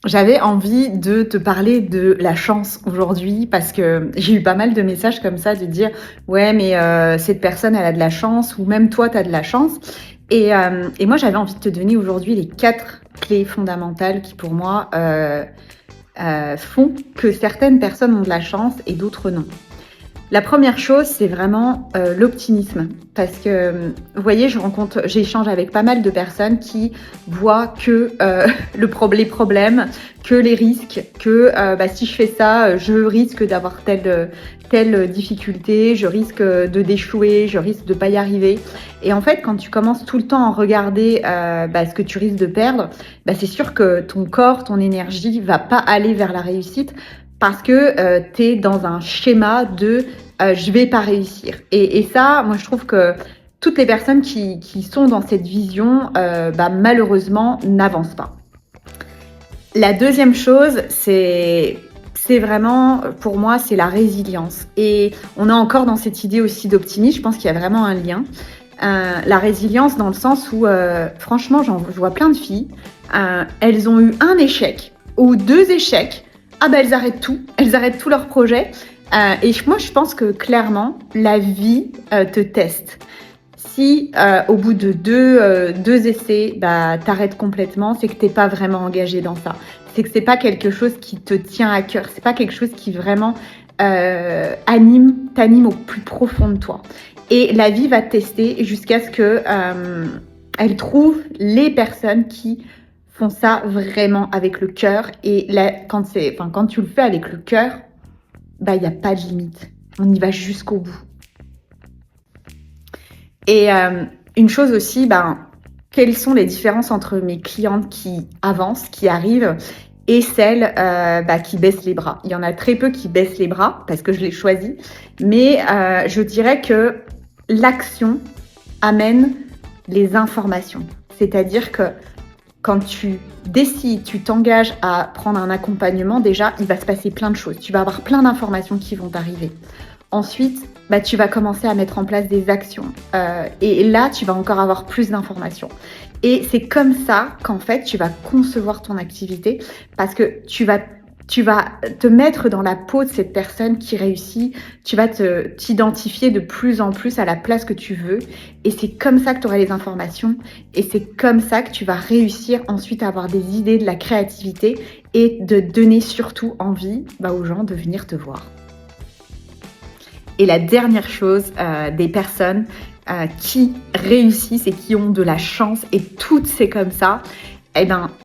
J'avais envie de te parler de la chance aujourd'hui parce que j'ai eu pas mal de messages comme ça de dire ouais mais cette personne elle a de la chance ou même toi tu as de la chance et moi j'avais envie de te donner aujourd'hui les 4 clés fondamentales qui pour moi font que certaines personnes ont de la chance et d'autres non. La première chose, c'est vraiment l'optimisme. Parce que, vous voyez, j'échange avec pas mal de personnes qui voient que les problèmes, que les risques, que si je fais ça, je risque d'avoir telle difficulté, je risque de d'échouer, je risque de pas y arriver. Et en fait, quand tu commences tout le temps à regarder ce que tu risques de perdre, c'est sûr que ton corps, ton énergie va pas aller vers la réussite parce que tu es dans un schéma de je vais pas réussir. Et ça, moi je trouve que toutes les personnes qui sont dans cette vision, malheureusement, n'avancent pas. La deuxième chose, c'est vraiment, pour moi, c'est la résilience. Et on est encore dans cette idée aussi d'optimisme, je pense qu'il y a vraiment un lien. La résilience dans le sens où, franchement, je vois plein de filles, elles ont eu un échec ou 2 échecs, elles arrêtent tout leur projet. Et moi, je pense que clairement, la vie te teste. Si au bout de deux essais, t'arrêtes complètement, c'est que t'es pas vraiment engagé dans ça. C'est que c'est pas quelque chose qui te tient à cœur. C'est pas quelque chose qui vraiment t'anime au plus profond de toi. Et la vie va te tester jusqu'à ce que elle trouve les personnes qui font ça vraiment avec le cœur. Et là, quand tu le fais avec le cœur, il n'y a pas de limite. On y va jusqu'au bout. Et une chose aussi, quelles sont les différences entre mes clientes qui avancent, qui arrivent, et celles qui baissent les bras. Il y en a très peu qui baissent les bras parce que je les choisis, mais je dirais que l'action amène les informations. C'est-à-dire que quand tu décides, tu t'engages à prendre un accompagnement, déjà, il va se passer plein de choses. Tu vas avoir plein d'informations qui vont t'arriver. Ensuite, tu vas commencer à mettre en place des actions. Et là, tu vas encore avoir plus d'informations. Et c'est comme ça qu'en fait, tu vas concevoir ton activité parce que tu vas te mettre dans la peau de cette personne qui réussit. Tu vas t'identifier de plus en plus à la place que tu veux. Et c'est comme ça que tu auras les informations. Et c'est comme ça que tu vas réussir ensuite à avoir des idées, de la créativité et de donner surtout envie aux gens de venir te voir. Et la dernière chose, des personnes qui réussissent et qui ont de la chance, et toutes c'est comme ça,